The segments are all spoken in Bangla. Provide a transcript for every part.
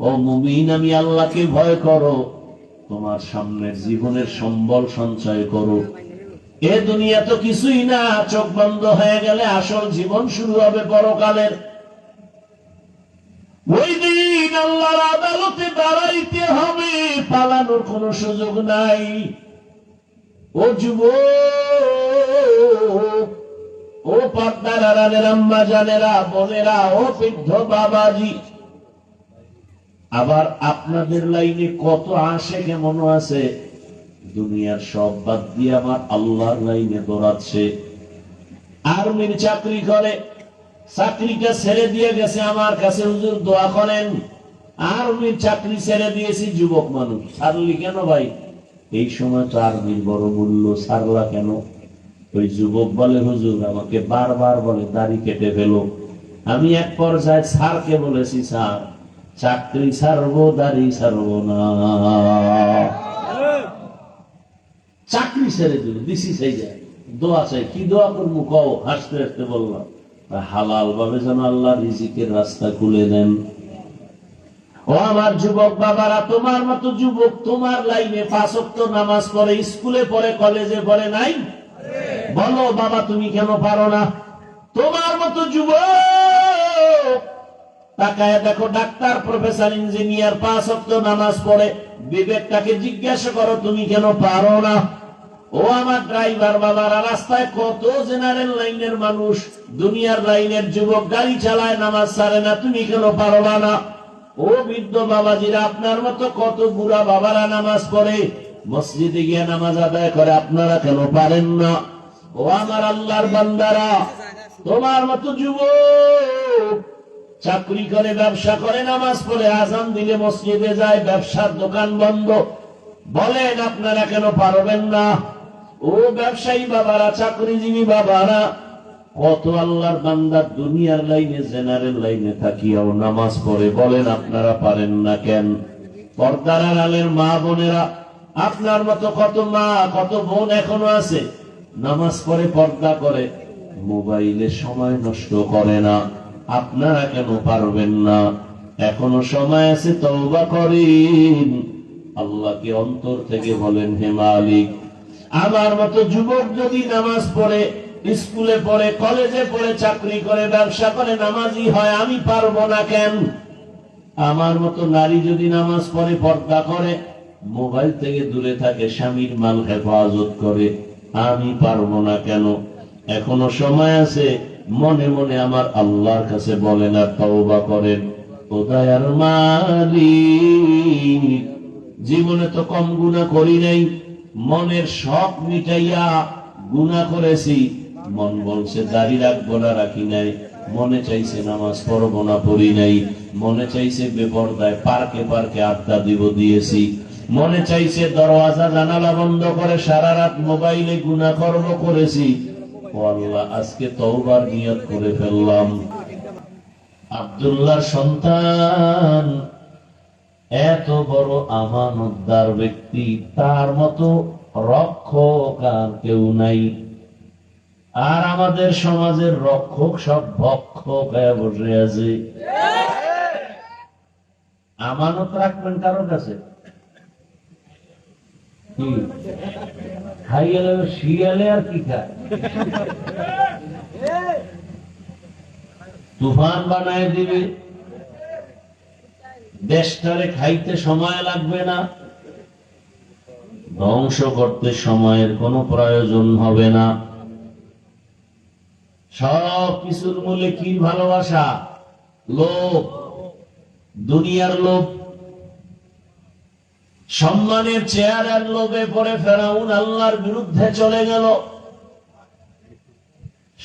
ও মুমিন, আমি আল্লাহকে ভয় করো, তোমার সামনের জীবনের সম্বল সঞ্চয় করো। এ দুনিয়া তো কিছুই না, চোখ বন্ধ হয়ে গেলে আসল জীবন শুরু হবে পরকালের। ওই দিন আল্লাহর আদালতে দাঁড়াইতে হবে, পালানোর কোনো সুযোগ নাই। ও যুবক, ও পর্দার আড়ালের আম্মা জানেরা, বোনেরা, ও বৃদ্ধ বাবাজি, আবার আপনাদের লাইনে কত আসে কেমন আছে, দুনিয়ার সব বাদ দিয়ে আমার আল্লাহর লাইনে দৌড়াচ্ছে। আর্মির চাকরি করে, চাকরিটা ছেড়ে দিয়ে গেছে আমার কাছে, হুজুর দোয়া করেন। আর্মির চাকরি ছেড়ে দিয়েছি। যুবক মানুষ, ছাড়লি কেন ভাই? এই সময় তো আর্মির বড় মূল্য, ছাড়লা কেন? ওই যুবক বলে, হুজুর আমাকে বারবার বলে দাড়ি কেটে ফেলো। আমি এক পর্যায়ে স্যারকে বলেছি, স্যার চাকরি ছাড়বো, দাড়ি ছাড়বো না। চাকরি ছেড়ে দিল, দিছি সেই যায়। দোয়া চাই, কি দোয়া করবো কও? হাসতে হাসতে বললাম, হালাল ভাবে যেন আল্লাহ রিজিকের রাস্তা খুলে দেন। ও আমার যুবক বাবারা, তোমার মতো যুবক তোমার লাইনে 5 ওয়াক্ত নামাজ পড়ে, স্কুলে পড়ে, কলেজে পড়ে নাই? বলো বাবা, তুমি কেন পারো না? তোমার মতো যুবক তাকায় দেখো, ডাক্তার, প্রফেসর, ইঞ্জিনিয়ার 5 ওয়াক্ত নামাজ পড়ে, বিবেকটাকে জিজ্ঞাসা করো তুমি কেন পারো না? ও আমার ড্রাইভার বাবারা, রাস্তায় কত জেনারেল লাইনের মানুষ, দুনিয়ার লাইনের যুবক গাড়ি চালায়, নামাজ ছাড়ে না, তুমি কেন পারবা না? ও বৃদ্ধ বাবাজিরা, আপনার মতো কত বুড়া বাবারা নামাজ পড়ে, মসজিদে গিয়ে নামাজ আদায় করে, আপনারা কেন পারেন না? ও আমার আল্লাহর বান্দারা, তোমার মতো যুবক চাকরি করে, ব্যবসা করে, নামাজ পড়ে, আজান দিলে মসজিদে যায়, ব্যবসার দোকান বন্ধ, বলেন আপনারা কেন পারবেন না? ও ব্যবসায়ী বাবারা, চাকরিজীবী বাবারা, কত আল্লাহর বান্দা দুনিয়ার লাইনে, জেনারেল লাইনে থাকিয়াও নামাজ পড়ে, বলেন আপনারা পারেন না কেন? পর্দার আড়ালের মা বোনেরা, আপনার মতো কত মা, কত বোন এখনো আছে, নামাজ পড়ে, পর্দা করে, মোবাইলে সময় নষ্ট করে না, আপনারা কেন পারবেন না? এখনো সময় আছে, তওবা করেন, আল্লাহকে অন্তর থেকে বলেন, হে মালিক, আমার মতো যুবক যদি নামাজ পড়ে, স্কুলে পড়ে, কলেজে পড়ে, চাকরি করে, ব্যবসা করে, নামাজি হয়, আমি পারবো না কেন? আমার মতো নারী যদি নামাজ পড়ে, পর্দা করে, মোবাইল থেকে দূরে থাকে, স্বামীর মাল হেফাজত করে, আমি পারবো না কেন? এখনো সময় আছে, মনে মনে আমার আল্লাহর কাছে বলেন আর তওবা করেন। ও দয়ার মালিক, জীবনে তো কম গুনাহ করি নাই, মনের শখ মিটাইয়া গুনাহ করেছি, মন বলছে দাড়ি রাখবো না, রাখি নাই, মনে চাইছে নামাজ পড়বো না, পড়ি নাই, মনে চাইছে বেপরদায় পার্কে পার্কে আড্ডা দিব, দিয়েছি, মনে চাইছে দরওয়াজা জানালা বন্ধ করে সারা রাত মোবাইলে গুনাহ করব, করেছি। ও আল্লাহ, আজকে তওবার নিয়ত করে ফেললাম। আব্দুল্লাহর সন্তান, এত বড় আমানতদার ব্যক্তি, তার মতো রক্ষক আর কেউ নাই। আর আমাদের সমাজের রক্ষক সব ভক্ষক হয়ে বসে আছে। আমানত রাখবেন কারোর কাছে? খাইয়ালে শিয়ালে আর কি খায়? তুফান বানায় দিবে, দেশটারে খাইতে সময় লাগবে না, ধ্বংস করতে সময়ের কোনো প্রয়োজন হবে না। সব কিছুর মূলে কি? ভালোবাসা, লোভ, দুনিয়ার লোভ, সম্মানের চেহারার লোভে পড়ে ফেরাউন আল্লাহর বিরুদ্ধে চলে গেল,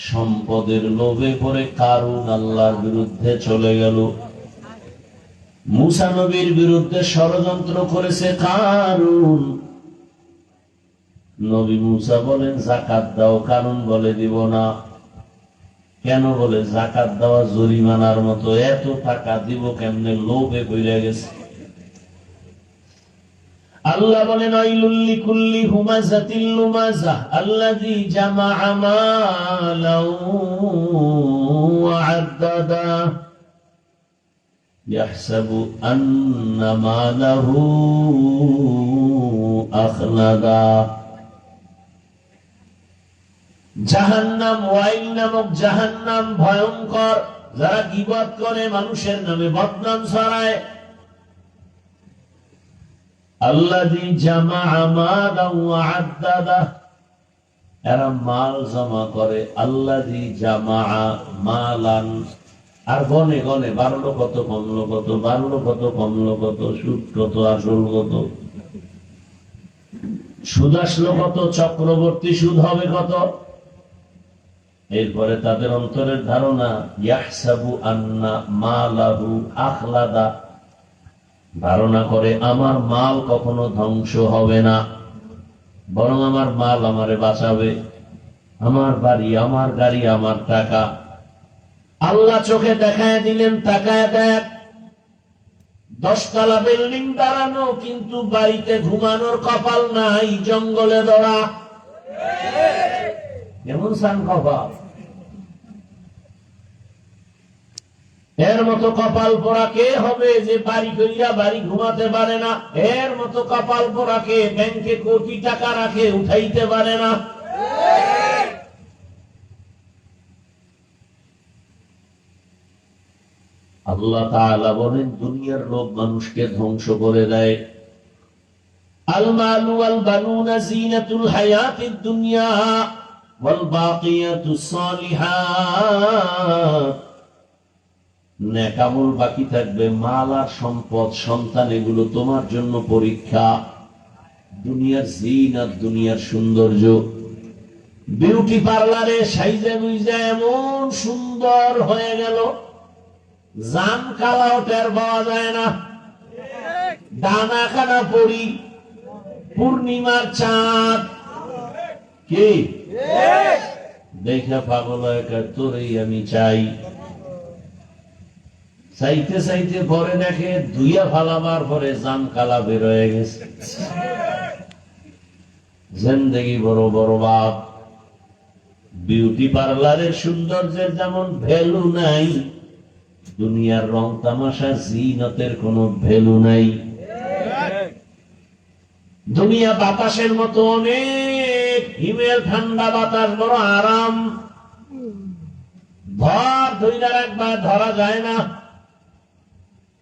সম্পদের লোভে পড়ে কারুন আল্লাহর বিরুদ্ধে চলে গেল, মুসা নবীর বিরুদ্ধে ষড়যন্ত্র করেছে কারুন। নবী মুসা বলেন যাকাত দাও, কারুন বলে দিব না। কেন? বলে যাকাত দেওয়া জরিমানার মতো, এত টাকা দিব কেমনে? লোভে পড়ে গেছে। আল্লাহ বলেন ওয়াইলুল লিকুল্লি হুমাযাতিল লুমাযাহ আল্লাযী জামাআ মালাও ওয়া আদ্দাদা। ইয়াহসাবু আন্না মালাহু আখলাদা। জাহান্নাম, ওয়াইল নামক জাহান্নাম ভয়ঙ্কর। যারা গীবত করে, মানুষের নামে বদনাম ছড়ায়। আল্লাযী জামাআ মালান ওয়া আদ্দাদা, এরা মাল জমা করে। আল্লাযী জামাআ মালান, আর গনে গনে বাড়লো কত কমলো কত, বাড়লো কত কমলো কত, সুদ কত আসল কত, সুদ আসলো কত, চক্রবর্তী সুদ হবে কত। এরপরে তাদের অন্তরের ধারণা, ইয়াহসাবু আন্না মালাহু আখলাদা, ধারণা করে আমার মাল কখনো ধ্বংস হবে না, বরং আমার মাল আমারে বাঁচাবে। আমার বাড়ি, আমার গাড়ি, আমার টাকা। আল্লাহ চোখে দেখায় দিলেন, তাকায় দেখ, 10 তলা বিল্ডিং দাঁড়ানো, কিন্তু বাড়িতে ঘুমানোর কপাল নাই, জঙ্গলে দৌড়া। কেমন সান কপাল! এর মতো কপাল পোড়া কে হবে যে বাড়ি করিয়া বাড়ি ঘুমাতে পারে না? এর মতো কপাল পোড়া কে ব্যাংকে কোটি টাকা রাখে, উঠাইতে পারে না? আল্লাহ তাআলা বলেন, দুনিয়ার লোভ মানুষকে ধ্বংস করে দেয়। আল মালু ওয়াল বানুনা জিনাতুল হায়াতিদ দুনিয়া ওয়াল বাকিয়াতুস সালিহাত, নেক আমল বাকি থাকবে, মাল আর সম্পদ, সন্তান, এগুলো তোমার জন্য পরীক্ষা। দুনিয়ার জিনাত, দুনিয়ার সৌন্দর্য। বিউটি পার্লারে সাইজে বুইজা এমন সুন্দর হয়ে গেল, জাম কালাও টের পাওয়া যায় না। ডানা কানা পড়ি, পূর্ণিমার চাঁদ, কি দেখা পাগল তোরেই আমি চাই। চাইতে চাইতে পরে দেখে ধুইয়া ফালাবার পরে জাম কালা বের হয়ে গেছে। জিন্দেগি বড় বরবাদ। বিউটি পার্লারের সৌন্দর্যের যেমন ভ্যালু নাই, দুনিয়ার রং তামাশা জিনতের কোনো ভ্যালু নাই। দুনিয়া বাতাসের মতো অনেক, হিমেল ঠান্ডা বাতাস বড় আরাম, ভর ধইরা রাখবার ধরা যায় না।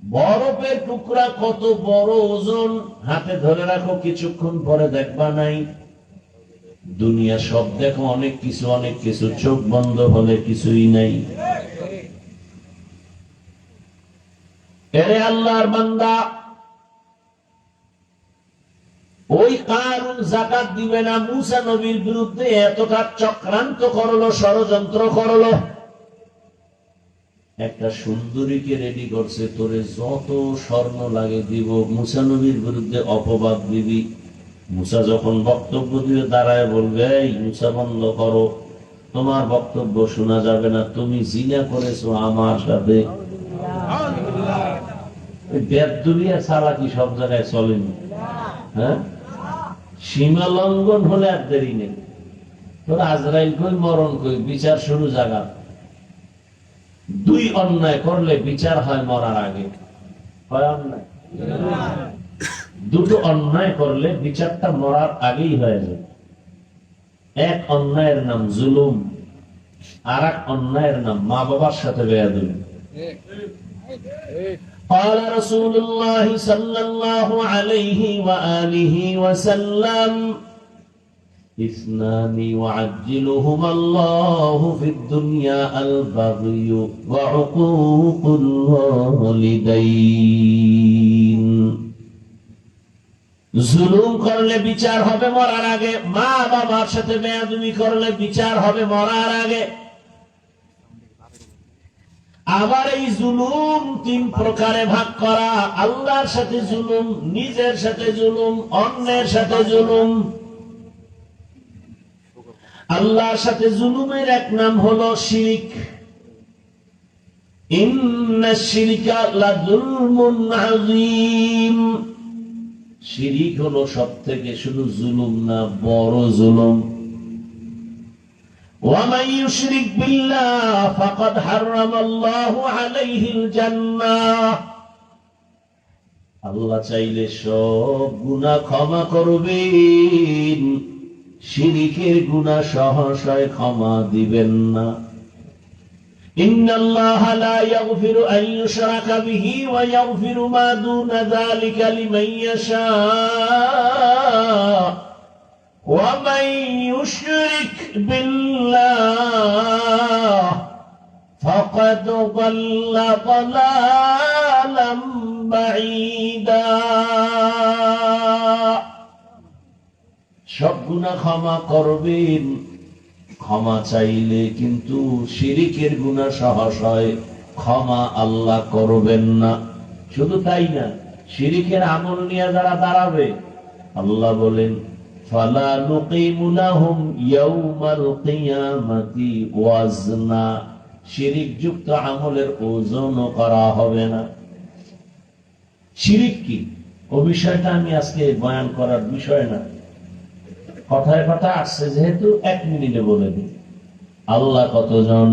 বরফের টুকরা কত বড় ওজন, হাতে ধরে রাখো, কিছুক্ষণ পরে দেখবা নাই। দুনিয়া সব দেখো, অনেক কিছু অনেক কিছু, চোখ বন্ধ হলে কিছুই নাই। এরে আল্লাহর বান্দা, ওই কারুন যাকাত দিবে না, মুসা নবীর বিরুদ্ধে এতটা চক্রান্ত করলো, ষড়যন্ত্র করলো। একটা সুন্দরীকে রেডি করছে, তোরে যত স্বর্ণ লাগে দিব, মুসা নবীর বিরুদ্ধে অপবাদ দিবি। মুসা যখন বক্তব্য দিয়ে দাঁড়ায় বলবে, এই মুসা বন্ধ করো, তোমার বক্তব্য শোনা যাবে না, তুমি জিনা করেছো আমার সাথে। বেদুলিয়া ছাড়া কি সব জায়গায় চলেনি? হ্যাঁ, সীমা লঙ্ঘন হলে আর দেরি নেই। তোর আজরাইল কই, মরণ কই, বিচার শুরু জায়গা। 2 অন্যায় করলে বিচার হয় মরার আগে। হয় অন্যায়? 2টো অন্যায় করলে বিচারটা মরার আগেই হয়ে যায়। এক অন্যায়ের নাম জুলুম, আর এক অন্যায়ের নাম মা বাবার সাথে বেয়াদবি। قال رسول الله صلى الله عليه وآله وسلم اثنان يعجلهما الله في الدنيا البغي وعقوق الوالدين। জুলুম করলে বিচার হবে মরার আগে, মা বাবার সাথে বেয়াদবি করলে বিচার হবে মরার আগে। আবার এই জুলুম 3 প্রকারে ভাগ করা, আল্লাহর সাথে জুলুম, নিজের সাথে জুলুম, অন্যের সাথে জুলুম। আল্লাহর সাথে জুলুমের এক নাম হলো শিরক। ইন্নাশ শিরকা লাযুলমুন আযীম। শিরক হলো সবথেকে, শুধু জুলুম না, বড় জুলুম। ومن يشرك بالله فقد حرم الله عليه الجنة আল্লাহ চাইলে সব গুনাহ ক্ষমা করবেন, শিরকের গুনাহ সহসায় ক্ষমা দিবেন না। ইন্নাল্লাহা লা ইয়াগফিরু আন ইউশরাকা বিহি ওয়া ইয়াগফিরু মা দুনা যালিকা লিমান ইয়াশা ওয়া মান ইউশরিক বিল্লাহ ফাকাদ দাল্লা দালালাম বাঈদা। সব গুনাহ ক্ষমা করবেন, ক্ষমা চাইলে কিন্তু শিরকের গুনাহ সহসায় ক্ষমা আল্লাহ করবেন না। শুধু তাই না, শিরকের আমল নিয়ে যারা দাঁড়াবে, আল্লাহ বলেন ফালা নুকিমু লাহুম ইয়াউমাল কিয়ামাতি ওয়াজনা, শিরক যুক্ত আমলের ওজনও করা হবে না। শিরক কি, ও বিষয়টা আমি আজকে বয়ান করার বিষয় না, কথায় কথা আসছে যেহেতু 1 মিনিটে বলে দিই। আল্লাহ কতজন?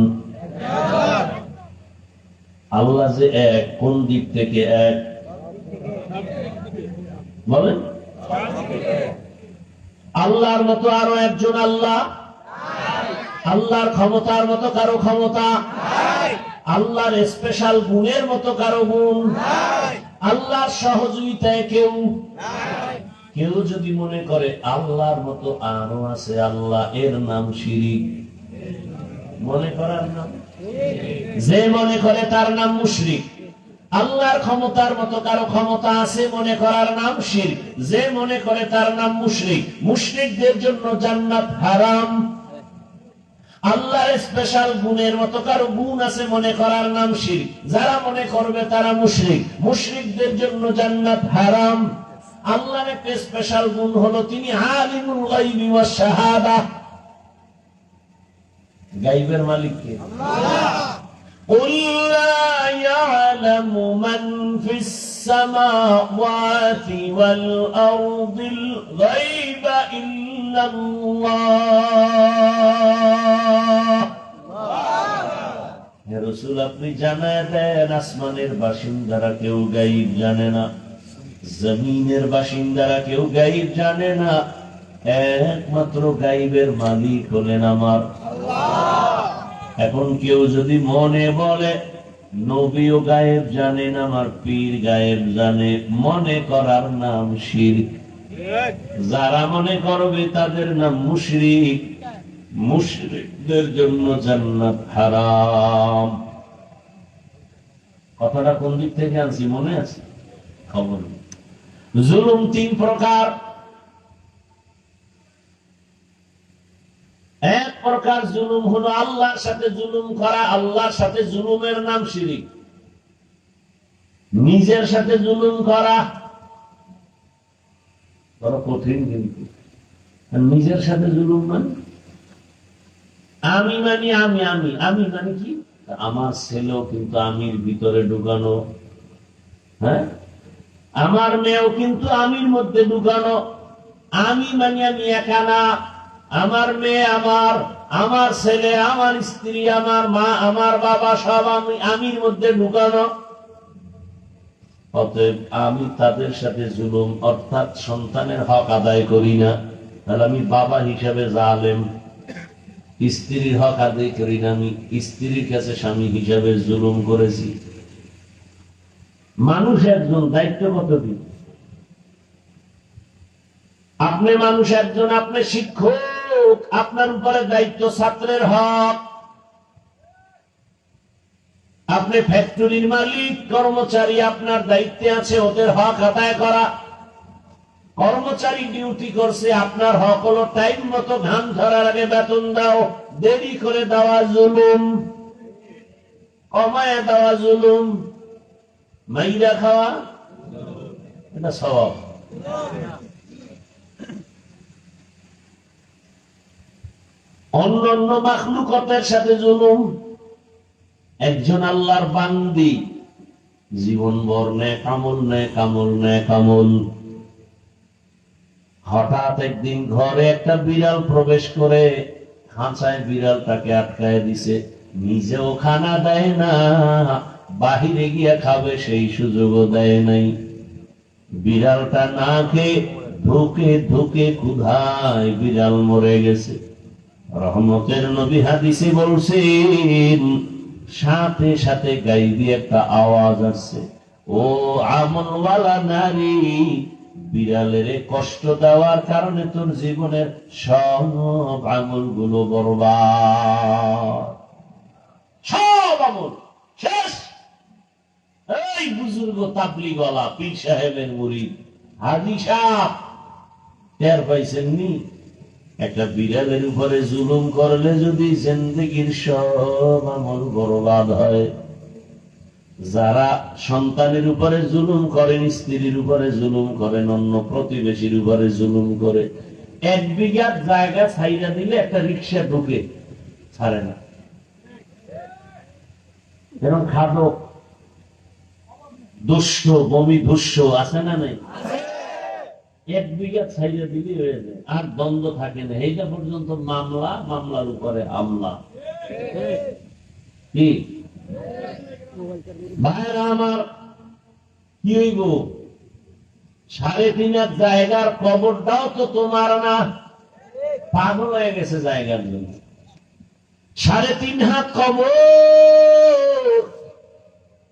আল্লাহ যে এক, কোন দিক থেকে এক বলেন? আল্লাহর মতো আরো একজন আল্লাহ? আল্লাহর ক্ষমতার মতো কারো ক্ষমতা? আল্লাহর স্পেশাল গুণের মতো কারো গুণ? আল্লাহর সহযোগিতায় কেউ? কেউ যদি মনে করে আল্লাহর মতো আরো আছে আল্লাহ, এর নাম শিরিক। মনে করার নাম, যে মনে করে তার নাম মুশরিক। আল্লাহর ক্ষমতার মতো কারো ক্ষমতা আছে মনে করার নাম শিরক, যে মনে করে তার নাম মুশরিক। মুশরিকদের জন্য জান্নাত হারাম। আল্লাহর স্পেশাল গুণের মতো কারো গুণ আছে মনে করার নাম শিরক, যারা মনে করবে তারা মুশরিক। মুশরিকদের জন্য জান্নাত হারাম। আল্লাহর একটা স্পেশাল গুণ হলো তিনি আলিমুল গায়বি ওয়াশ শাহাদা। গায়বের মালিক কে? আল্লাহ। কুল লা ইয়ালামু মান ফিস সামাওয়াতি ওয়াল আরদিল গায়বা ইল্লাল্লাহ। হে রাসূল, আপনি জানায় দেন আসমানের বাসিন্দারা কেউ গায়ব জানে না, জমিনের বাসিন্দারা কেউ গায়ব জানে না, একমাত্র গায়বের মালিক হলেন আমার আল্লাহ। এখন কেউ যদি মনে বলে নবীও গায়েব জানেন, আমার পীর গায়েব জানে, মনে করার নাম শিরক। যারা মনে করবে তাদের নাম মুশরিক। মুশরিকদের জন্য জান্নাত হারাম। কথাটা কোন দিক থেকে আনছি মনে আছে? খবর নেই। জুলুম 3 প্রকার। এক প্রকার জুলুম হলো আল্লাহর সাথে জুলুম করা। আল্লাহর সাথে জুলুমের নাম শিরক। নিজের সাথে জুলুম করা বড় কঠিন, কিন্তু নিজের সাথে জুলুম মানে আমি মানি আমি আমি আমি মানে কি, আমার ছেলেও কিন্তু আমির ভিতরে ঢুকানো, হ্যাঁ, আমার মেয়েও কিন্তু আমির মধ্যে ঢুকানো। আমি মানি আমি একা না, আমার মেয়ে আমার, আমার ছেলে, আমার স্ত্রী, আমার মা, আমার বাবা সব আমি আমির মধ্যে ঢুকানো। অতএব আমি তাদের সাথে জুলুম অর্থাৎ সন্তানের হক আদায় করি না, তাহলে আমি বাবা হিসাবে জালেম। স্ত্রীর হক আদায় করি না, আমি স্ত্রীর কাছে স্বামী হিসাবে জুলুম করেছি। মানুষ একজন, দায়িত্ব কতদিন? আপনি মানুষ একজন, আপনি শিক্ষক, আপনার উপরে দায়িত্ব ছাত্রের হক। আপনি ফ্যাক্টরির মালিক, কর্মচারী, আপনার দায়িত্বে আছে ওদের হক আদায় করা। কর্মচারী ডিউটি করছে, আপনার হক হলো টাইম মতো ঘাম ধরার আগে বেতন দাও। দেরি করে দেওয়া জুলুম, কমায় দেওয়া জুলুম, মাইরা খাওয়া এটা সওয়াব। অন্যান্য মাখলুকাতের সাথে জুলুম। একজন আল্লাহর বান্দি জীবনভর নেক আমল। হঠাৎ একদিন ঘরে একটা বিড়াল প্রবেশ করে খাঁচায় বিড়ালটাকে আটকায় দিছে, নিজেও খানা দেয় না, বাহিরে গিয়া খাবে সেই সুযোগও দেয় নাই। বিড়ালটা না খেয়ে ধুকে ধুকে ক্ষুধায় বিড়াল মরে গেছে। রহমতের নবী হাদিসে বলছেন, সাথে সাথে গাইবি একটা আওয়াজ আসছে, ও আমলওয়ালা নারী, বিড়ালের কষ্ট দেওয়ার কারণে তোর জীবনের সব আমলগুলো বরবাদ, সব আমল শেষ। এই বুজুর্গ তাবলীগওয়ালা পীর সাহেবের মুরিদ হাজী সাহেব টের পাইছেন নি? একটা বিড়ালের উপরে জুলুম করলে যদি জিন্দেগির সব আমল বরবাদ হয়। যারা সন্তানের উপরে জুলুম করেন, স্ত্রীর উপরে জুলুম করেন, অন্য প্রতিবেশীর উপরে জুলুম করে, 1 বিঘা জায়গা ছাইরা দিলে একটা রিক্সা ঢুকে ছাড়ে না। যেমন খাদক, দুষ্ট, বমি দুষ্ট আছে না নাই? 1 বিঘা ছাইরা দিলে হয়ে যায়, আর দ্বন্দ্ব থাকে না। এইটা পর্যন্ত মামলা, মামলার উপরে হামলা। কি ভাইরা আমার, কি হইব? 3.5 জায়গার কবরটাও তো তোমার না, পাগল হয়ে গেছে জায়গার জন্য। 3.5 হাত কবর,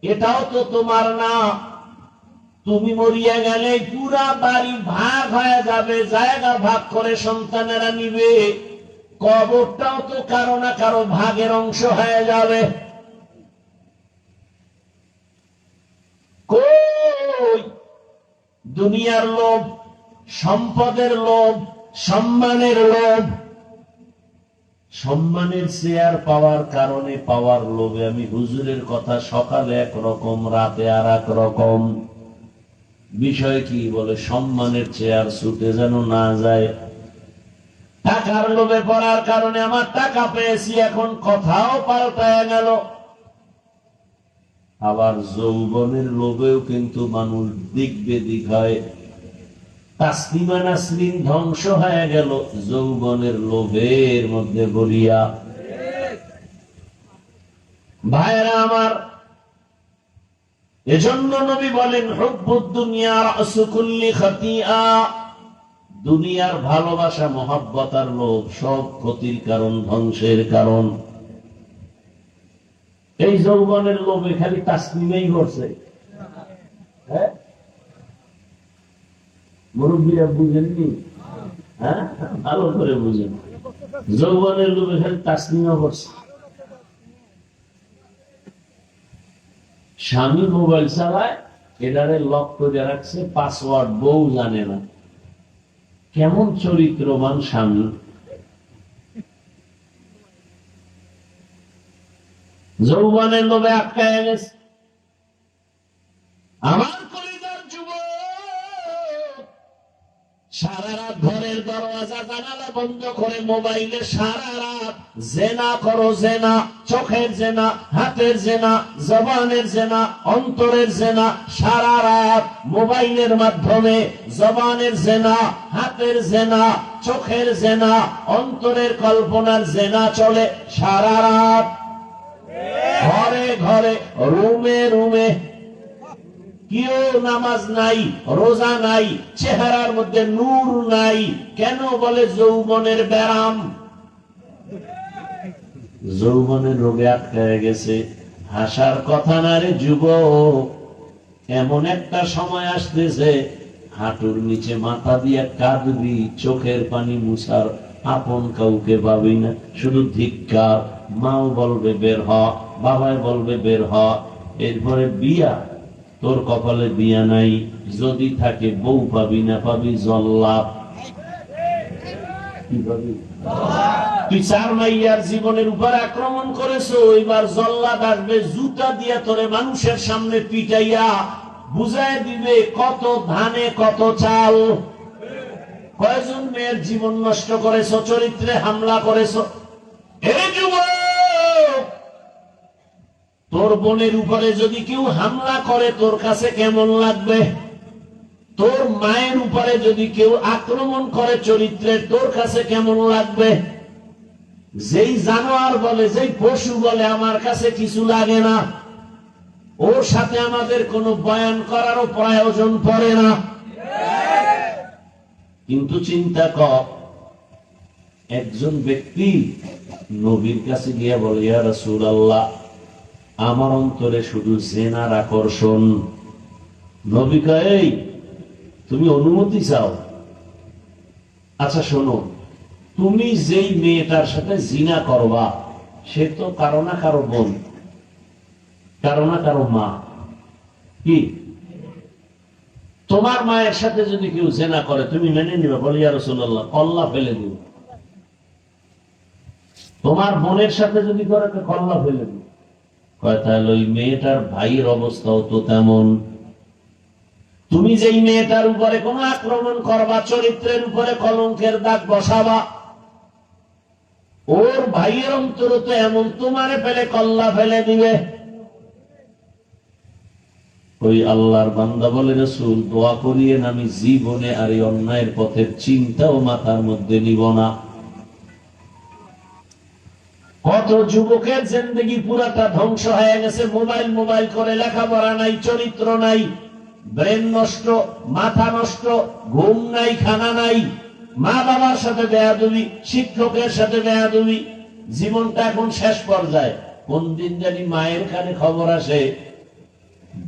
এটাও তো তোমার না। তুমি মরিয়া গেলে পুরা বাড়ি ভাগ হয়ে যাবে, জায়গা ভাগ করে সন্তানেরা নিবে, কবরটাও তো কারো না কারো ভাগের অংশ হয়ে যাবে। কই দুনিয়ার লোভ, সম্পদের লোভ, সম্মানের লোভ, সম্মানের চেয়ার পাওয়ার কারণে পাওয়ার লোভে আমি হুজুরের কথা সকালে একরকম, রাতে আর এক রকম। বিষয় কি? বলে সম্মানের চেয়ার ছুটে যেন না যায়। টাকার লোভে পড়ার কারণে আমার টাকা পেয়েছি, এখন কথাও পাল্টায় গেল। আবার যৌবনের লোভেও কিন্তু মানুষ দিক বেদিক হয়। তাসলিমা নাসরিন ধ্বংস হয়ে গেল যৌবনের লোভের মধ্যে বলিয়া। ভাইরা আমার, এজন্য নবী বলেন, হুব্বুদ দুনিয়া রাসু কুল্লি খাতিয়া, দুনিয়ার ভালোবাসা, মহব্বত আর লোভ সব ক্ষতির কারণ, ধ্বংসের কারণ। এই যৌবনের লোভে খালি তাসলিমেই করছে। হ্যাঁ, মুরব্বীরা বুঝেননি? হ্যাঁ, ভালো করে বুঝেন। যৌবনের লোভে খালি তাসলিমা করছে। স্বামী মোবাইল চালায়, এটারে লক করে রাখছে, পাসওয়ার্ড বউ জানে না। কেমন চরিত্রবান স্বামী! যৌবনের লোভে আটকায় গেছে। আমার কলিজার যুবক, সারা রাত ঘরের দরওয়াজা জানালা বন্ধ করে মোবাইলে সারা রাত জেনা করো, জেনা, চোখের জেনা, হাতের জেনা, জবানের জেনা, অন্তরের জেনা। সারা রাত মোবাইলের মাধ্যমে জবানের জেনা, হাতের জেনা, চোখের জেনা, অন্তরের কল্পনার জেনা চলে সারা রাত। ঘরে ঘরে, রুমে রুমে, কেউ নামাজ নাই, রোজা নাই, চেহারার মধ্যে নূর নাই। কেন? বলে যৌবনের ব্যারাম, যৌবনের রোগে আটকায় গেছে। হাসার কথা না রে যুবক, এমন একটা সময় আসতেছে হাঁটুর নিচে মাথা দিয়ে কাঁদবি, চোখের পানি মুছার আপন কাউকে পাবি না। শুধু ধিক্কার, মাও বলবে বের হ, বাবাই বলবে বের হ। এরপরে বিয়া, তোর কপালে বিয়া নাই, যদি থাকে বউ পাবি না, পাবি জল্লাদ। কি পাবি? তুই 4 মাইয়ার জীবনের উপর আক্রমণ করেছো, এবার জল্লাদ আসবে জুতা দিয়া তোরে মানুষের সামনে পিটাইয়া বুঝায় দিবে কত ধানে কত চাল। কয়জন মেয়ের জীবন নষ্ট করেছো, চরিত্রে হামলা করেছো। এই যুবক, তোর বোনের উপরে যদি কেউ হামলা করে তোর কাছে কেমন লাগবে? তোর মায়ের উপরে যদি কেউ আক্রমণ করে চরিত্রের, তোর কাছে কেমন লাগবে? যেই জানোয়ার বলে, যেই পশু বলে আমার কাছে কিছু লাগে না, ওর সাথে আমাদের কোনো বয়ান করারও প্রয়োজন পড়ে না। কিন্তু চিন্তা কর, একজন ব্যক্তি নবীর কাছে গিয়ে বলে, ইয়া রাসূলুল্লাহ, আমার অন্তরে শুধু জেনার আকর্ষণ। নবী কয়, এই তুমি অনুমতি চাও? আচ্ছা শোনো, তুমি যেই মেয়েটার সাথে জিনা করবা সে তো কারো না কারো বোন, কারো না কারো মা। কি তোমার মায়ের সাথে যদি কেউ জিনা করে তুমি মেনে নিবে? বলে, ইয়া রাসূলুল্লাহ, কল্লা ফেলে দিব। তোমার বোনের সাথে যদি করে কল্লা ফেলে দিব। কয় তাহলে ওই মেয়েটার ভাইয়ের অবস্থাও তো তেমন। তুমি যেই মেয়েটার উপরে কোন আক্রমণ করবা, চরিত্রের উপরে কলঙ্কের দাগ বসাবা, ওর ভাইয়ের অন্তর তো এমন, তোমারে ফেলে কল্লা ফেলে দিবে। ওই আল্লাহর বান্দা বলে, রাসূল দোয়া করিয়েন, আমি জীবনে আর এই অন্যায়ের পথের চিন্তাও মাথার মধ্যে নিব না। কত যুবকের জিন্দেগি পুরাটা ধ্বংস হয়ে গেছে। মোবাইল মোবাইল করে, লেখাপড়া নাই, চরিত্র নাই, ব্রেন নষ্ট, মাথা নষ্ট, ঘুম নাই, খানা নাই, মা বাবার সাথে বেয়াদবি, শিক্ষকের সাথে বেয়াদবি। জীবনটা এখন শেষ পর্যায়ে। কোন দিন জানি মায়ের কানে খবর আসে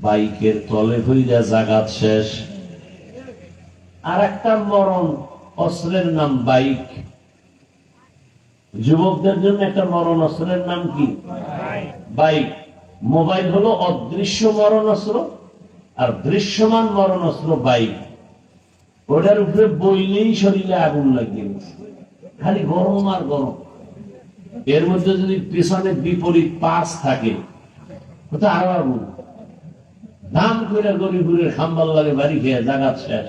বাইকের তলে হইয়া জাগাত শেষ। আর একটা মরণ, অস্ত্রের নাম বাইক। যুবকদের জন্য একটা মরণ অস্ত্রের নাম কি? বাইক। মোবাইল হলো অদৃশ্য মরণ অস্ত্র, আর দৃশ্যমান মরণ অস্ত্র বাইক। ওটার উপরে বইলেই শরীরে আগুন লাগিয়ে গেছে, খালি গরম আর গরম। এর মধ্যে যদি পিছনে বিপরীত পাশ থাকে ওটা আরো আগুন। দাম করে গরিবুরের খাম্বাল লাগে, বাড়ি খেয়ে জাগাত শেষ।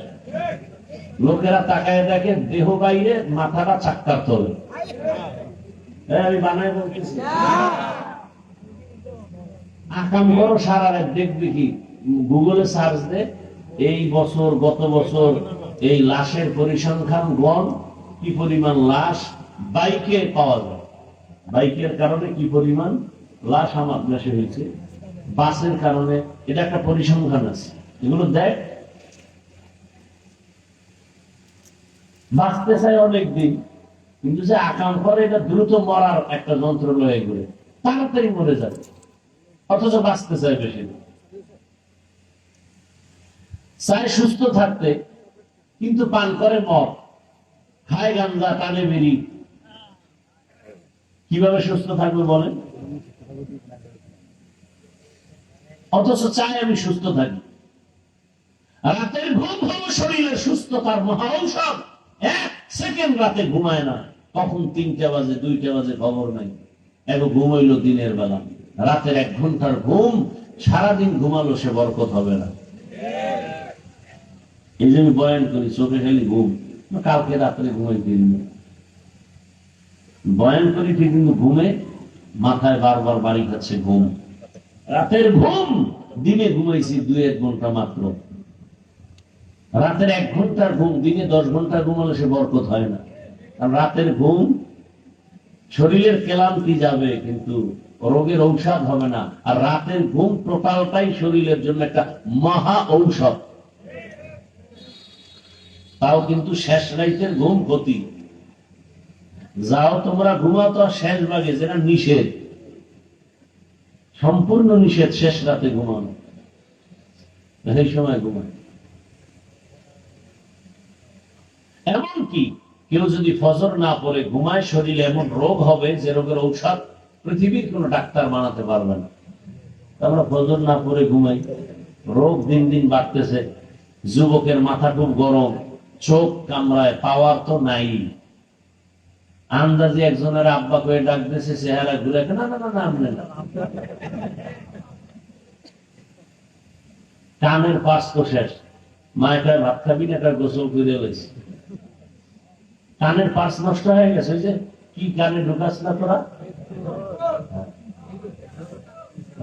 লোকেরা তাকায় দেখে দেহ বাইরে, মাথাটা চাক্কার তলে। আমি বানাই বলতেছি, আকাম বড় সারা রাত দেখবি কি গুগলে সার্চ দে, এই বছর গত বছর এই লাশের পরিসংখ্যান গণ, কি পরিমাণ লাশ বাইকে পাওয়া যায়, বাইকের কারণে কি পরিমাণ লাশ আমার দেশে হয়েছে, বাসের কারণে, এটা একটা পরিসংখ্যান আছে। এগুলো দেখ। বাঁচতে চাই অনেকদিন, কিন্তু যে আকাম করে এটা দ্রুত মরার একটা যন্ত্র লয়ে ঘুরে, তাড়াতাড়ি মরে যাবে, অথচ বাঁচতে চায় বেশি। চায় সুস্থ থাকতে, কিন্তু পান করে মদ, খায় গাঞ্জা, টানে বেরি। কিভাবে সুস্থ থাকবে বলেন? অথচ চায় আমি সুস্থ থাকি। রাতের ঘুম হলো শরীরের সুস্থতার মহা ঔষধ। এক সেকেন্ড রাতে ঘুমায় না, কখন 3টা বাজে 2টা বাজে খবর নাই। এগো ঘুমাইলো দিনের বেলা, রাতের 1 ঘন্টার ঘুম সারাদিন ঘুমালো সে বরকত হবে না। এই যে আমি বয়ান করি, চোখে খালি ঘুম, কালকে রাত্রে ঘুমাই দিন বয়ান করি ঠিক, কিন্তু ঘুমে মাথায় বারবার বাড়ি খাচ্ছে ঘুম। রাতের ঘুম, দিনে ঘুমাইছি 2-1 ঘন্টা মাত্র। রাতের 1 ঘন্টার ঘুম দিনে 10 ঘন্টা ঘুমালে সে বরকত হয় না। কারণ রাতের ঘুম শরীরের ক্লান্তি যাবে, কিন্তু রোগের ঔষধ হবে না। আর রাতের ঘুম টোটালটাই শরীরের জন্য একটা মহা ঔষধ। তাও কিন্তু শেষ রাতের ঘুম ক্ষতি। যাও তোমরা ঘুমাও, তো শেষ ভাগে, যেটা নিষেধ, সম্পূর্ণ নিষেধ শেষ রাতে ঘুমানো। এই সময় ঘুমায়। এমনকি কেউ যদি ফজর না পড়ে ঘুমায়, শরীরে এমন রোগ হবে যে রোগের ঔষধ পৃথিবীর কোন ডাক্তার বানাতে পারবে না। আমরা ফজর না পড়ে ঘুমাই, রোগ দিন দিন বাড়তেছে। যুবকের মাথা খুব গরম, চোখ কামড়ায়, পাওয়ার তো নাই। আন্দাজে একজনের আব্বা করে ডাক দিয়েছে, চেহারা ঘুরে, না না না না, আমনে না। কানের পাশ তো শেষ, মায়ের ভাত খাবি না, একটা গোসল করে গেছে, কানের পাশ নষ্ট হয়ে গেছে। যে কি কানে ঢুকাস না তোরা?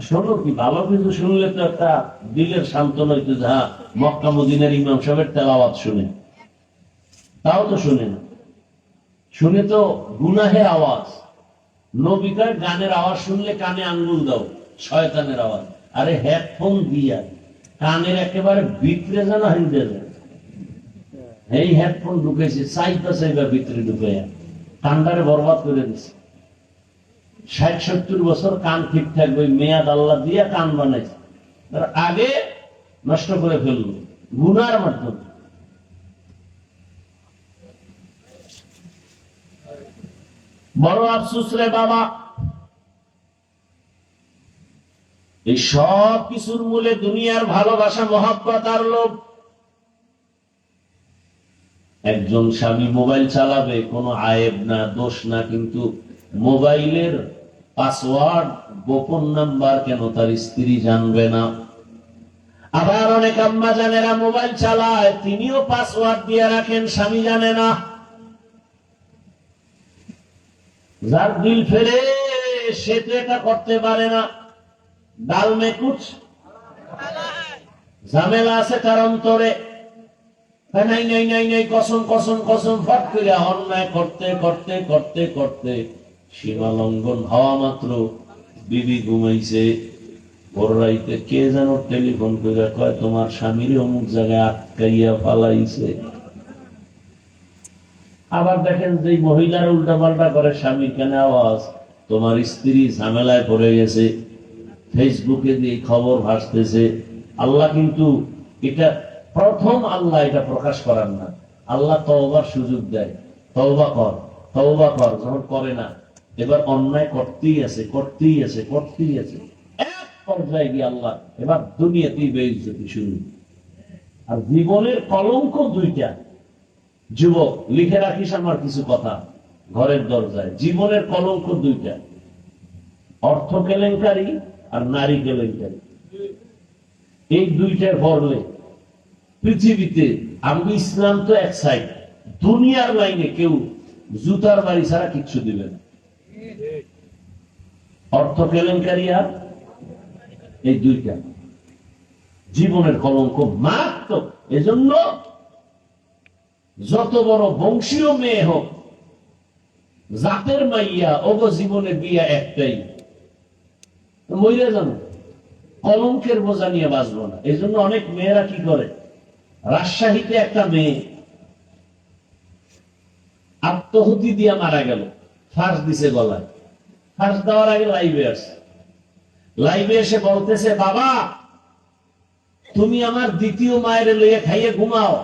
শোনো, কি ভালো কিছু শুনলে তো একটা দিলের সান্ত্বনা হইতো, যা মক্কা মদিনার ইমাম সাহেবের তেলাওয়াত শুনে। তাও তো শুনে না, শুনে তো গুনাহের আওয়াজ। নবীকার গানের আওয়াজ শুনলে কানে আঙ্গুল দাও, শয়তানের আওয়াজ। আরে হেডফোন দিয়া কানের একেবারে ভিতরে যেন হিন্দে যায়, এই হেডফোন ঢুকেছে চাইবা ভিতরে ঢুকে কানটারে বরবাদ করে দিছে। 60-70 বছর কান ঠিক থাকবে, মেয়াদ আল্লাহ দিয়া কান বানাইছে, আগে নষ্ট করে ফেললো গুনার মাধ্যমে। বড় আফসোস রে বাবা, এই সব কিছুর মূলে দুনিয়ার ভালোবাসা, মহব্বত আর লোভ। একজন স্বামী মোবাইল চালাবে, কোনো আয়েব না, দোষ না, কিন্তু মোবাইলের পাসওয়ার্ড, গোপন নাম্বার কেন তার স্ত্রী জানবে না? আবার অনেক আম্মা জানেরা মোবাইল চালায়, তিনিও পাসওয়ার্ড দিয়ে রাখেন, স্বামী জানে না। যার দিল ফেরে সে তো এটা করতে পারে না। ডাল মে কুছ ঝামেলা আছে তার অন্তরে, নাই নাই নাই নাই, কসম কসম কসম, ফট করে অন্যায় করতে করতে করতে করতে সীমা লঙ্ঘন হওয়া মাত্র বিবি ঘুমাইছে, ওর রাইতে কে যেন টেলিফোন করে কয় তোমার স্বামীর অমুক জায়গায় আটকাইয়া পালাইছে। আবার দেখেন যে মহিলারা উল্টা পাল্টা করে, স্বামীর কেন আওয়াজ, তোমার স্ত্রী ঝামেলায় পড়ে গেছে, ফেসবুকে দিয়ে খবর ভাসতেছে। আল্লাহ কিন্তু এটা প্রথম, আল্লাহ এটা প্রকাশ করার না, আল্লাহ তওবার সুযোগ দেয়, তওবা কর তওবা কর। যখন করে না, এবার অন্যায় করতেই আছে করতেই আছে করতেই আছে, এক পর্যায়ে গিয়ে আল্লাহ এবার দুনিয়াতেই বেইজ্জতি শুরু। আর জীবনের কলঙ্ক দুইটা, যুবক লিখে রাখিস আমার কিছু কথা ঘরের দরজায়, জীবনের কলঙ্ক দুইটা, অর্থ কেলেঙ্কারি আর নারী কেলেঙ্কারি। এই দুইটার পড়লে পৃথিবীতে, আমি ইসলাম তো এক সাইড, দুনিয়ার লাইনে কেউ জুতার বাড়ি ছাড়া কিচ্ছু দিবে না। অর্থ কেলেঙ্কারি আর এই দুইটা জীবনের কলঙ্ক মারাত্মক। এজন্য যত বড় বংশীয় মেয়ে হোক, জাতের মাইয়া, ওগো জীবনে বিয়া একটাই, মইরা জানো কলঙ্কের বোঝা নিয়ে বাঁচবো না। এই জন্য অনেক মেয়েরা কি করে, রাজশাহীতে একটা মেয়ে আত্মহতি দিয়া মারা গেল, ফাঁস দিছে গলায়। ফাঁস দেওয়ার আগে লাইভে আসছে, লাইভে এসে বলতেছে, বাবা তুমি আমার দ্বিতীয় মায়ের লইয়া খাইয়ে ঘুমাও,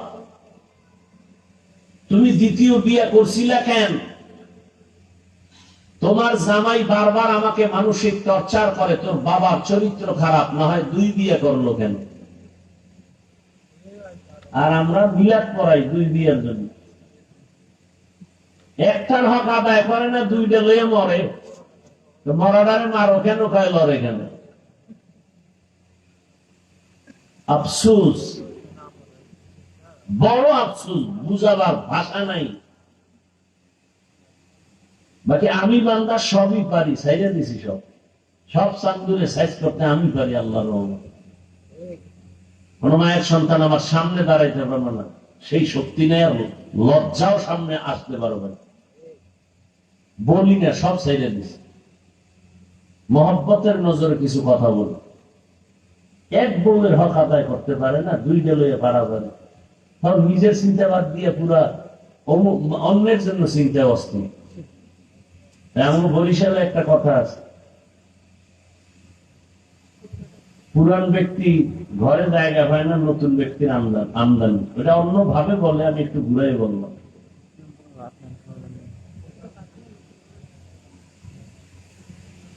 তুমি দ্বিতীয় বিয়ে করছিলা কেন? তোমার জামাই বারবার আমাকে মানসিক টর্চার করে, তোর বাবার চরিত্র খারাপ, না হয় দুই বিয়ে করলো কেন? আর আমরা মিলাদ করাই দুই বিয়ের জন্য, একটার হক আদায় করে না, দুইটা লইয়া মরে। মরাটারে মারো কেন, কয় লড়ে কেন? আফসুস, বড় আফসুস, বুঝাবার ভাষা নাই। বাকি আমি বান্দা সবই পারি, সাইডে দিছি সব, সব চান্দুরে সাইজ করতে আমি পারি, আল্লাহর রহমতে। কোন মায়ের সন্তান আমার সামনে দাঁড়াইতে পারবে না, সেই শক্তি নেই, আর লজ্জাও সামনে আসতে পারবে না, বলি না, সব সাইডে দিছি। মহব্বতের নজরে কিছু কথা বল, এক বউয়ের হক আদায় করতে পারে না, দুইটা লইয়া পারা পারে, তাও নিজের চিন্তাবাদ দিয়ে পুরা অন্যের জন্য চিন্তা অস্থির। এমন বরিশালে একটা কথা আছে, পুরান ব্যক্তি ঘরে জায়গা পায় না, নতুন ব্যক্তির আমদানি। ওটা অন্য ভাবে বলে, আমি একটু ঘুরাই বললাম।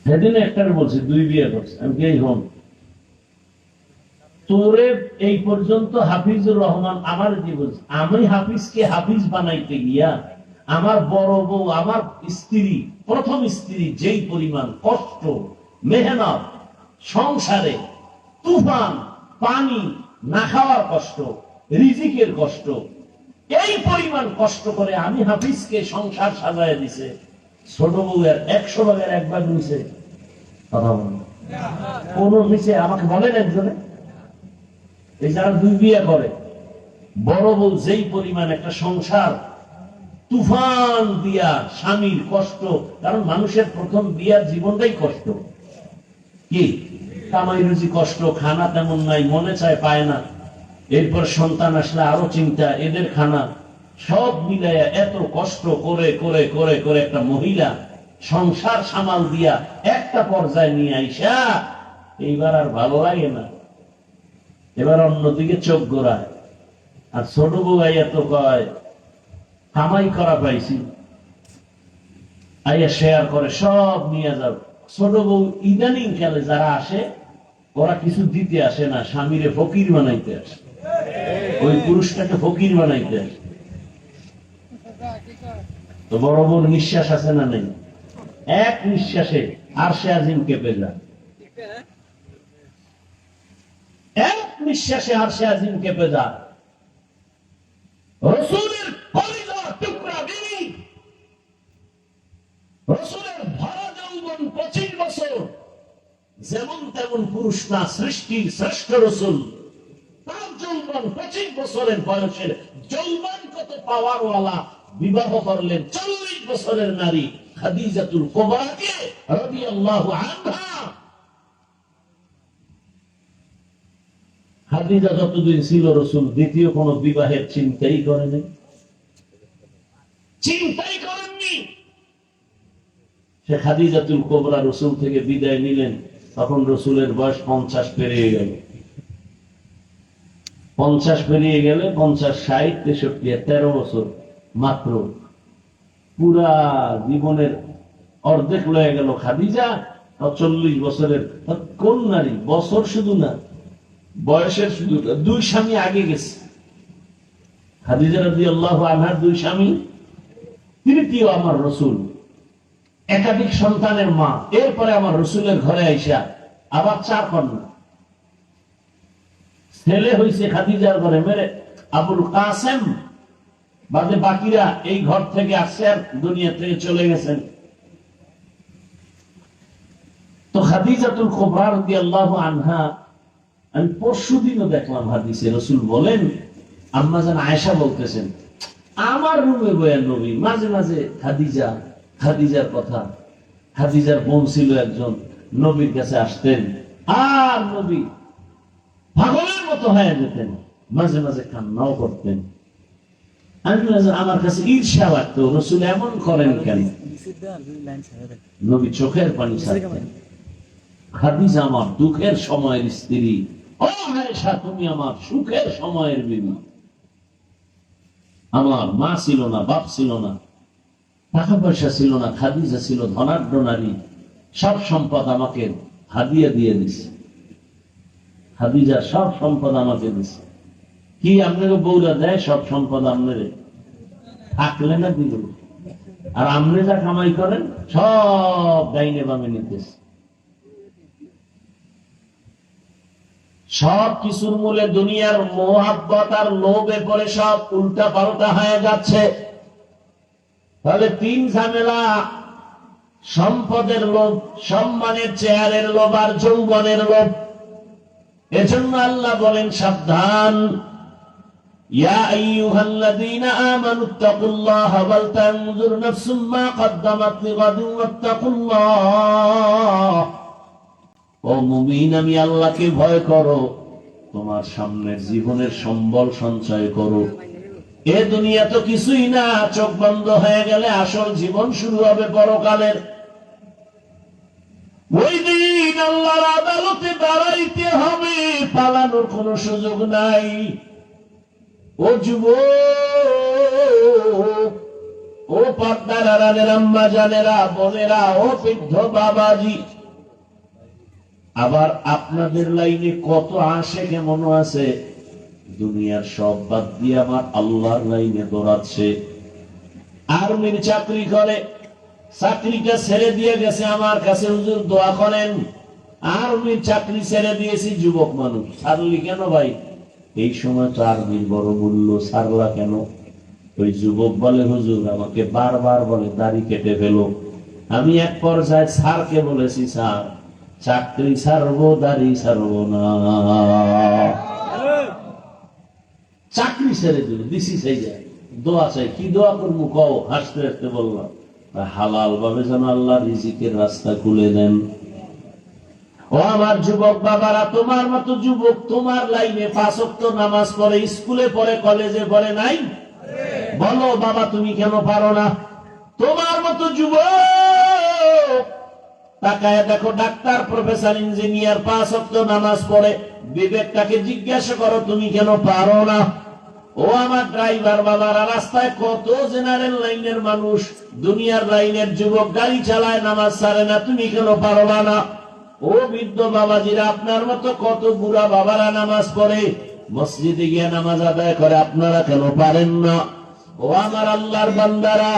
সেদিন একটার বলছে দুই বিয়ে করছে, আমি কি এই হন তোরে এই পর্যন্ত হাফিজুর রহমান আমার কি বলছে, আমি হাফিজকে হাফিজ বানাইতে গিয়া আমার বড় বউ, আমার স্ত্রী, প্রথম স্ত্রী যেই পরিমাণ কষ্ট, মেহনত, সংসারে তুফান, পানি না খাওয়ার কষ্ট, রিজিকের কষ্ট, এই পরিমাণ কষ্ট করে আমি হাফিজকে সংসার সাজায় দিছে, ছোট বউয়ের 100 ভাগের 1 ভাগ নিছে। কথা বলেন কোন নিচে, আমাকে বলেন একজনে। এই যারা দুই বিয়ে করে, বড় বউ যেই পরিমাণ একটা সংসার তুফান দিয়া, স্বামীর কষ্ট, কারণ মানুষের প্রথম বিয়ার জীবনটাই কষ্ট, কি কামাই রুজি কষ্ট, খানা তেমন নাই, মনে চায় পায় না, এরপর সন্তান আসলে আরো চিন্তা, এদের খানা, সব মিলাইয়া এত কষ্ট করে করে করে করে একটা মহিলা সংসার সামাল দিয়া একটা পর্যায়ে নিয়ে আইসা এইবার আর ভালো লাগে না, এবার অন্যদিকে চোখ গোড়ায়। আর ছোট বউ আইয়া তো কয় কামাই করা পাইছি, আইয়া শেয়ার করে সব নিয়ে যাও। ছোট বউ ইদানিং কালে যারা আসে ওরা কিছু দিতে আসে না, স্বামীরে ফকির বানাইতে আসে, ওই পুরুষটাকে ফকির বানাইতে আসে। তো বড় বড় নিঃশ্বাস আছে না নেই, এক নিঃশ্বাসে আরশে আজিম কেঁপে যায়, এক নিঃশ্বাসে আরশে আজিম কেঁপে যায়। রসুলের পরিবার টুকরা বিবি, রসুলের ভরা যৌবন 25 বছর, যেমন তেমন পুরুষ না, সৃষ্টির শ্রেষ্ঠ রসুল, তার যৌবন 25 বছরের বয়সের যৌবন কত পাওয়ারওয়ালা বিবাহ করলেন 40 বছরের নারী খাদিজাতুল কুবরাকে রাদিয়াল্লাহু আনহা। খাদিজা যতদিন ছিল রসুল দ্বিতীয় কোন বিবাহের চিন্তাই করেনি, চিন্তাই করেননি। সে খাদিজাতুল কুবরা রসুল থেকে বিদায় নিলেন, তখন রসুলের বয়স 50 পেরিয়ে গেল। 50 পেরিয়ে গেলে 50, 60, 63, 13 বছর মাত্র, পুরা জীবনের অর্ধেক লয়ে গেল খাদিজা। 40 বছরের কোন নারী, বছর শুধু না, বয়সের শুধু না, 2 স্বামী আগে গেছে। খাদিজা রাদিয়াল্লাহু আনহার 2 স্বামী, তৃতীয় আমার রসুল, একাধিক সন্তানের মা, এরপরে আমার রসুলের ঘরে আইসা আবার 4 কন্যা। ছেলে হইছে খাদিজার ঘরে মেরে আবুল কাসেম, বাদে বাকিরা এই ঘর থেকে আসছে আর দুনিয়া থেকে চলে গেছেন। তো খাদিজাতুল কুবরা রাদিয়াল্লাহু আনহা, আমি পরশুদিনও দেখলাম হাদিসে রসুল বলেন, আম্মা জান আয়েশা বলতেছেন, আমার রুমে বয়ান নবী মাঝে মাঝে খাদিজা, খাদিজার কথা, খাদিজার বোন ছিল একজন, নবীর কাছে আসতেন আর নবী পাগলের মতো হয়ে যেতেন, মাঝে মাঝে কান্নাও করতেন। আমার কাছে ঈর্ষা লাগতো, রসুল এমন করেন কেন? নবী চোখের পানি ছাড়তেন। খাদিজা আমার দুঃখের সময়ের স্ত্রী, ও আয়েশা তুমি আমার সুখের সময়ের বিবি। আমার মা ছিল না, বাপ ছিল না, টাকা পয়সা ছিল না, খাদিজা ছিল ধনাঢ্য নারী, সব সম্পদ আমাকে হাদিয়া দিয়ে দিছে। খাদিজা সব সম্পদ আমাকে দিছে। কি আপনাকে বউরা দেয় সব সম্পদ? আপনারে থাকলে না দিল, আর আপনি যা কামাই করেন সব ডাইনে বামে নিতেছে। সব কিছুর মূলে দুনিয়ার মোহাব্বত আর লোভে পরে সব উল্টা পাল্টা হয়ে যাচ্ছে। তাহলে 3 ঝামেলা, সম্পদের লোভ, সম্মানের চেয়ারের লোভ আর যৌবনের লোভ। এজন্য আল্লাহ বলেন সাবধান, ইয়া আইয়ুহাল্লাযীনা আমানুত্তাকুল্লাহা ওয়াল তানজুর নাফসুম মা কদ্দামাত লিগাদিন ওয়াত্তাকুল্লাহ। ও মুমিন, আমি আল্লাহকে ভয় করো, তোমার সামনের জীবনের সম্বল সঞ্চয় করো। এ দুনিয়া তো কিছুই না, চোখ বন্ধ হয়ে গেলে আসল জীবন শুরু হবে পরকালের। ওই দিন আল্লাহর আদালতে দাঁড়াইতে হবে, পালানোর কোনো সুযোগ নাই। ও যুবক, ও পর্দার আড়ালের আম্মা জানেরা, বোনেরা, ও বৃদ্ধ বাবাজি, আবার আপনাদের লাইনে কত আসে কেমন আছে, দুনিয়ার সব বাদ দিয়ে আমার আল্লাহর লাইনে দৌড়াচ্ছে। আর্মির চাকরি করে, চাকরিটা ছেড়ে দিয়ে গেছে আমার কাছে, হুজুর দোয়া করেন। আর্মির চাকরি ছেড়ে দিয়েছি, যুবক মানুষ। ছাড়লি কেন ভাই? এই সময় তো আর্মির বড় মূল্য, ছাড়লা কেন? ওই যুবক বলে, হুজুর আমাকে বারবার বলে দাড়ি কেটে ফেলো। আমি এক পর্যায়ে স্যারকে বলেছি, স্যার চাকরি ছাড়বো, দাড়ি ছাড়বো না। চাকরি ছেড়ে দিল, দিছি সেই যায়, দোয়া চাই। কি দোয়া করবো কও? হাসতে হাসতে বললাম, হালাল ভাবে যেন আল্লাহ রিজিকের রাস্তা খুলে দেন। ও আমার যুবক বাবারা, তোমার মতো যুবক তোমার লাইনে 5 ওয়াক্ত নামাজ পড়ে, স্কুলে পড়ে, কলেজে পড়ে নাই? বলো বাবা, তুমি কেন পারো না? তোমার মতো যুবক তাকায় দেখো, ডাক্তার, প্রফেসর, ইঞ্জিনিয়ার 5 ওয়াক্ত নামাজ পড়ে, বিবেকটাকে জিজ্ঞাসা করো তুমি কেন পারো না? ও আমার ড্রাইভার বাবারা, রাস্তায় কত জেনারেল লাইনের মানুষ, দুনিয়ার লাইনের যুবক গাড়ি চালায়, নামাজ ছাড়ে না, তুমি কেন পারবা না? ও বৃদ্ধ বাবাজিরা, আপনার মতো কত বুড়া বাবারা নামাজ পড়ে, মসজিদে গিয়ে নামাজ আদায় করে, আপনারা কেন পারেন না? ও আমার আল্লাহর বান্দারা,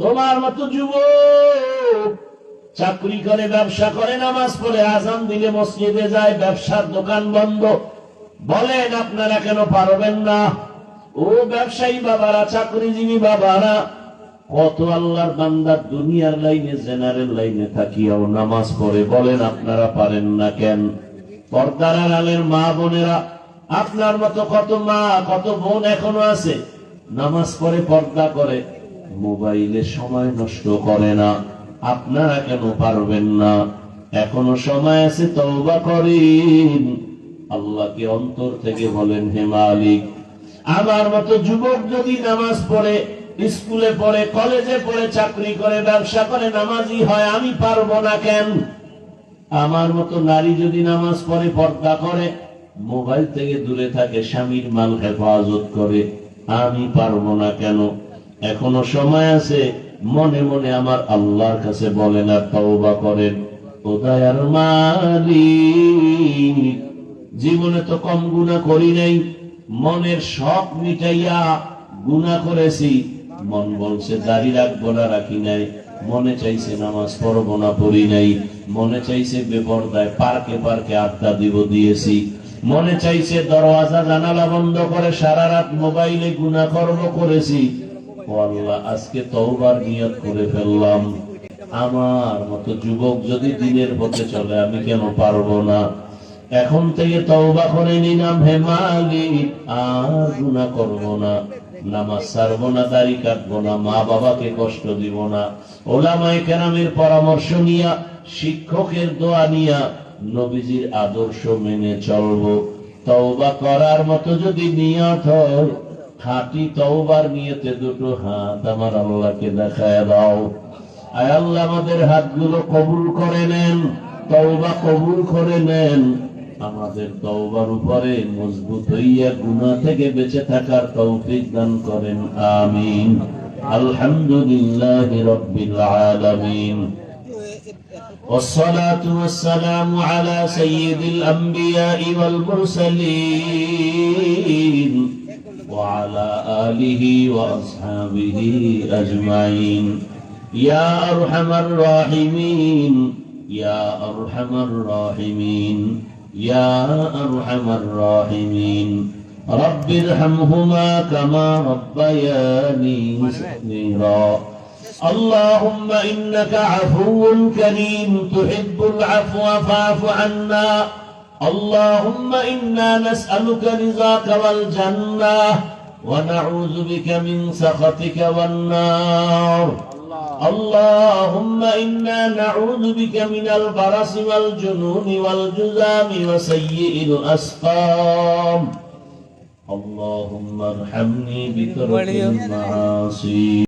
তোমার মতো যুবক চাকরি করে, ব্যবসা করে, নামাজ পড়ে, আজান দিলে মসজিদে যায়, ব্যবসার দোকান বন্ধ, বলেন আপনারা কেন পারবেন না? ও ব্যবসায়ী বাবারা, চাকরিজীবী বাবারা, কত আল্লাহর বান্দা দুনিয়ার লাইনে, জেনারেল লাইনে থাকিয়াও নামাজ পড়ে, বলেন আপনারা পারেন না কেন? পর্দার আড়ালের মা বোনেরা, আপনার মতো কত মা, কত বোন এখনো আছে, নামাজ পড়ে, পর্দা করে, মোবাইলে সময় নষ্ট করে না, আপনারা কেন পারবেন না? এখনো সময় আছে, তওবা করেন, আল্লাহকে অন্তর থেকে বলেন, হে মালিক, আমার মতো যুবক যদি নামাজ পড়ে, স্কুলে পড়ে, কলেজে পড়ে, চাকরি করে, ব্যবসা করে, নামাজি হয়, আমি পারবো না কেন? আমার মতো নারী যদি নামাজ পড়ে, পর্দা করে, মোবাইল থেকে দূরে থাকে, স্বামীর মাল হেফাজত করে, আমি পারবো না কেন? এখনো সময় আছে, মনে মনে আমার আল্লাহর কাছে বলেন আর তওবা করেন। ও দয়ার মালিক, জীবনে তো কম গুনাহ করি নাই, মনের শখ মিটাইয়া গুনাহ করেছি, মন বলছে দাড়ি রাখবো না, রাখি নাই, মনে চাইছে নামাজ পড়বো না, পড়ি নাই, মনে চাইছে বেপরদায় পার্কে পার্কে আড্ডা দিব, দিয়েছি, মনে চাইছে দরওয়াজা জানালা বন্ধ করে সারা রাত মোবাইলে গুনাহ করব, করেছি। ও আল্লাহ, আজকে তওবার নিয়ত করে ফেললাম, আমার মতো যুবক যদি দিনের পথে চলে, আমি কেন পারবো না? এখন থেকে তওবা করে নিলাম, হে মালিক, আর গুনাহ করব না, নামাজ ছাড়বো না, দাড়ি কাটবো না, মা বাবাকে কষ্ট দিব না, ওলামায়ে কেরামের পরামর্শ নিয়া, শিক্ষকের দোয়া নিয়া, নবীজির আদর্শ মেনে চলবো। তওবা করার মতো যদি নিয়ত হয়, খাঁটি তওবার নিয়তে দুটো হাত আমার আল্লাহকে দেখায় দাও। আয় আল্লাহ, আমাদের হাতগুলো কবুল করে নেন, তওবা কবুল করে নেন, আমাদের তওবার উপরে মজবুত হইয়া গুনাহ থেকে বেঁচে থাকার তৌফিক দান করেন, আমিন। আলহামদুলিল্লাহি রাব্বিল আলামিন, والصلاة والسلام على سيد الأنبياء والمرسلين وعلى آله وأصحابه أجمعين يا أرحم الراحمين يا أرحم الراحمين يا أرحم الراحمين رب ارحمهما كما ربياني صغيرا اللهم إنك عفو كريم تحب العفو فاعف عنا اللهم إنا نسألك رضاك والجنة ونعوذ بك من سخطك والنار اللهم إنا نعوذ بك من البرص والجنون والجذام وسيء الأسقام اللهم ارحمني بترك المعاصي